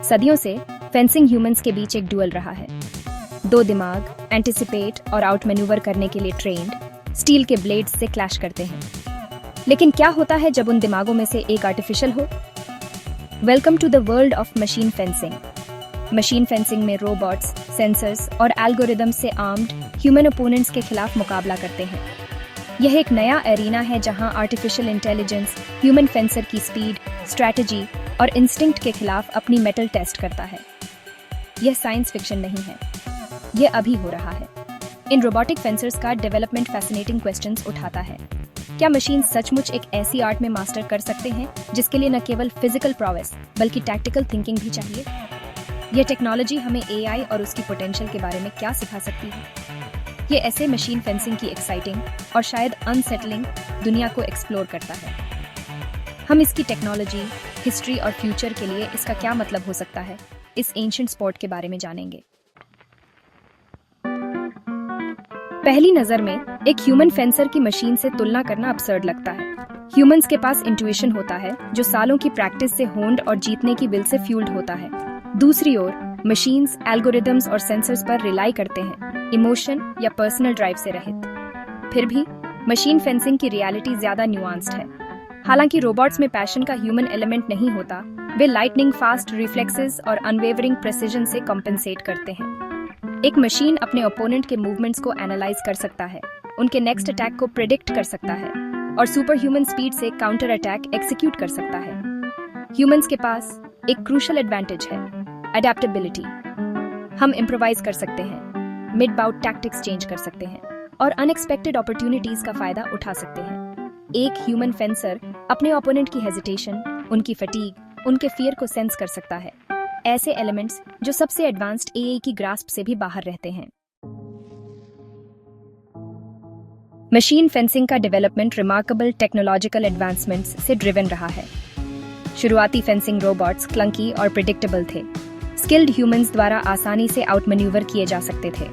सदियों से fencing humans के बीच एक डुअल रहा है। दो दिमाग एंटिसिपेट और आउट मैन्यूवर करने के लिए ट्रेन्ड स्टील के ब्लेड्स से क्लैश करते हैं। लेकिन क्या होता है जब उन दिमागों में से एक आर्टिफिशियल हो? Welcome to the world of machine fencing. Machine fencing में रोबोट्स, सेंसर्स और एल्गोरिदम से आर्म्ड ह्यूमन ओपोनेंट्स के खिलाफ मुकाबला करते हैं। यह एक नया एरिना है जहां आर्टिफिशियल इंटेलिजेंस ह्यूमन फेंसर की स्पीड, स्ट्रैटेजी और इंस्टिंक्ट के खिलाफ अपनी मेटल टेस्ट करता है। यह साइंस फिक्शन नहीं है, यह अभी हो रहा है। इन रोबोटिक फेंसर्स का डेवलपमेंट फैसिनेटिंग क्वेश्चंस उठाता है। क्या मशीन सचमुच एक ऐसी आर्ट में मास्टर कर सकते हैं जिसके लिए न केवल फिजिकल प्रोवेस बल्कि टैक्टिकल थिंकिंग भी चाहिए? यह टेक्नोलॉजी हमें एआई और उसकी पोटेंशियल के बारे में क्या सिखा सकती है? ये ऐसे मशीन फेंसिंग की एक्साइटिंग और शायद अनसेटलिंग दुनिया को एक्सप्लोर करता है। हम इसकी टेक्नोलॉजी, हिस्ट्री और फ्यूचर के लिए इसका क्या मतलब हो सकता है, इस एंशिएंट स्पोर्ट के बारे में जानेंगे। पहली नजर में एक ह्यूमन फेंसर की मशीन से तुलना करना अब्सर्ड लगता है। ह्यूमंस के पास इंट्यूशन होता है जो सालों की प्रैक्टिस से होन्ड और जीतने की विल से फ्यूल्ड होता है। दूसरी ओर मशीन्स, एल्गोरिदम्स और सेंसर्स पर रिलाई करते हैं, इमोशन या पर्सनल ड्राइव से रहित। फिर भी मशीन फेंसिंग की रियलिटी ज्यादा न्यूआंस्ड है। हालांकि रोबोट्स में पैशन का ह्यूमन एलिमेंट नहीं होता, वे लाइटनिंग फास्ट रिफ्लेक्सेस और अनवेवरिंग प्रेसिजन से कॉम्पेंसेट करते हैं। एक मशीन अपने ओपोनेंट के मूवमेंट्स को एनालाइज कर सकता है, उनके नेक्स्ट अटैक को प्रिडिक्ट कर सकता है और सुपर ह्यूमन स्पीड से काउंटर अटैक एक्सिक्यूट कर सकता है। ह्यूमंस के पास एक क्रूशियल एडवांटेज है, अडेप्टेबिलिटी। हम इम्प्रोवाइज कर सकते हैं, मिड बाउट टैक्टिक्स चेंज कर सकते हैं और अनएक्सपेक्टेड अपॉर्चुनिटीज का फायदा उठा सकते हैं। एक ह्यूमन फेंसर अपने ओपोनेंट की हेजिटेशन, उनकी फटीग, उनके फियर को सेंस कर सकता है, ऐसे एलिमेंट्स जो सबसे एडवांस्ड एआई की ग्रास्प से भी बाहर रहते हैं। मशीन फेंसिंग का डेवलपमेंट रिमार्केबल टेक्नोलॉजिकल एडवांसमेंट्स से ड्रिवन रहा है। शुरुआती फेंसिंग रोबोट्स क्लंकी और प्रिडिक्टेबल थे, स्किल्ड ह्यूमंस द्वारा आसानी से आउट मैन्यूवर किए जा सकते थे।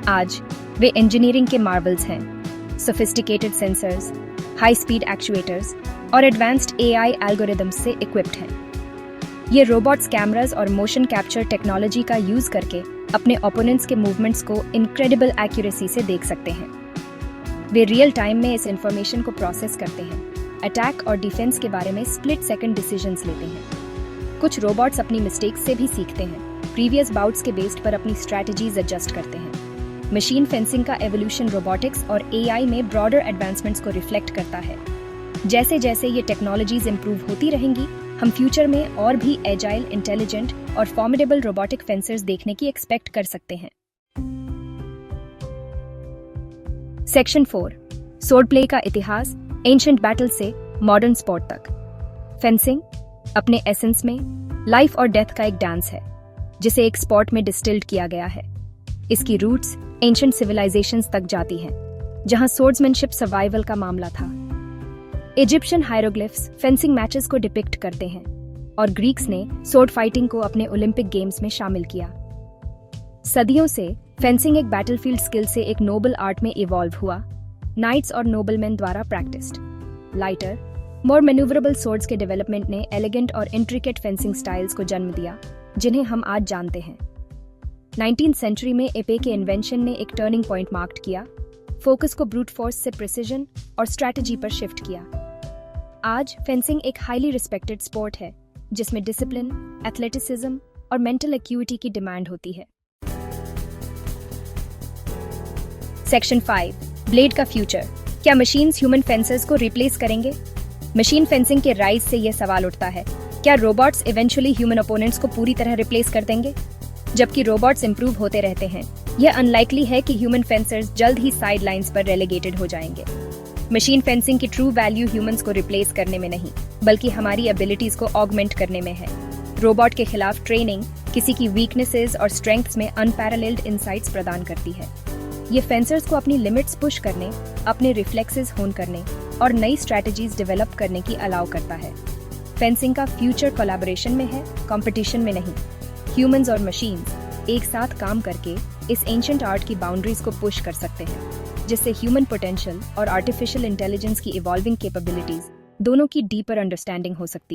आज वे इंजीनियरिंग के मार्वल्स हैं, sophisticated sensors, high speed actuators और एडवांस्ड एआई एल्गोरिदम्स से इक्विप्ड हैं। ये रोबोट्स कैमरास और मोशन कैप्चर टेक्नोलॉजी का यूज करके अपने ओपोनेंट्स के मूवमेंट्स को इनक्रेडिबल एक्यूरेसी से देख सकते हैं। वे रियल टाइम में इस इंफॉर्मेशन को प्रोसेस करते हैं, अटैक और डिफेंस के बारे में स्प्लिट सेकंड डिसीजंस लेते हैं। कुछ रोबोट्स अपनी मिस्टेक्स से भी सीखते हैं, प्रीवियस बाउट्स के बेस्ड पर अपनी स्ट्रैटेजीज एडजस्ट करते हैं। मशीन फेंसिंग का एवोल्यूशन रोबोटिक्स और एआई में ब्रॉडर एडवांसमेंट्स को रिफ्लेक्ट करता है। जैसे जैसे ये टेक्नोलॉजीज इंप्रूव होती रहेंगी, हम फ्यूचर में और भी एजाइल, इंटेलिजेंट और फॉर्मिडेबल रोबोटिक फेंसर्स देखने की एक्सपेक्ट कर सकते हैं। सेक्शन 4, स्वॉर्ड प्ले का इतिहास, एंशिएंट बैटल से मॉडर्न स्पोर्ट तक। फेंसिंग अपने एसेंस में लाइफ और डेथ का एक डांस है जिसे एक स्पोर्ट में डिस्टिल्ड किया गया है। इसकी रूट्स एंशिएंट सिविलाइजेशंस तक जाती हैं, जहां स्वॉर्ड्समैनशिप सर्वाइवल का मामला था। इजिप्शियन हायरोग्लिफ्स फेंसिंग मैचेस को डिपिक्ट करते हैं और ग्रीक्स ने स्वॉर्ड फाइटिंग को अपने ओलंपिक गेम्स में शामिल किया। सदियों से फेंसिंग एक बैटलफील्ड स्किल से एक नोबल आर्ट में इवॉल्व हुआ, नाइट्स और नोबलमैन द्वारा प्रैक्टिस्ड। लाइटर, मोर मैन्यूवरेबल स्वॉर्ड्स के डेवलपमेंट ने एलिगेंट और इंट्रिकेट फेंसिंग स्टाइल्स को जन्म दिया, जिन्हें हम आज जानते हैं। 19th सेंचुरी में एपे के इन्वेंशन ने एक टर्निंग पॉइंट मार्क किया, फोकस को ब्रूट फोर्स से प्रिसिजन और स्ट्रैटेजी पर शिफ्ट किया। आज फेंसिंग एक हाईली रिस्पेक्टेड स्पोर्ट है जिसमें डिसिप्लिन, एथलेटिसिज्म और मेंटल एक्यूटी की डिमांड होती है। सेक्शन 5, ब्लेड का फ्यूचर। क्या मशीन्स ह्यूमन फेंसर्स को रिप्लेस करेंगे? मशीन फेंसिंग के राइज से यह सवाल उठता है, क्या रोबोट्स इवेंचुअली ह्यूमन ओपोनेंट्स को पूरी तरह रिप्लेस कर देंगे? जबकि रोबोट्स इंप्रूव होते रहते हैं, यह अनलाइकली है कि ह्यूमन फेंसर्स जल्द ही साइड लाइन्स पर रेलेगेटेड हो जाएंगे। मशीन फेंसिंग की ट्रू वैल्यू ह्यूमंस को रिप्लेस करने में नहीं, बल्कि हमारी एबिलिटीज को ऑगमेंट करने में है। रोबोट के खिलाफ ट्रेनिंग किसी की वीकनेसेस और स्ट्रेंथ्स में अनपैरेलल्ड इनसाइट्स प्रदान करती है। ये फेंसर्स को अपनी लिमिट्स पुश करने, अपने रिफ्लेक्सेस होन करने और नई स्ट्रैटेजीज डेवलप करने की अलाउ करता है। फेंसिंग का फ्यूचर कोलैबोरेशन में है, कंपटीशन में नहीं। ह्यूमंस और मशीन्स एक साथ काम करके इस एंशिएंट आर्ट की बाउंड्रीज को पुश कर सकते हैं, जिससे ह्यूमन पोटेंशियल और आर्टिफिशियल इंटेलिजेंस की इवॉल्विंग कैपेबिलिटीज दोनों की डीपर अंडरस्टैंडिंग हो सकती है।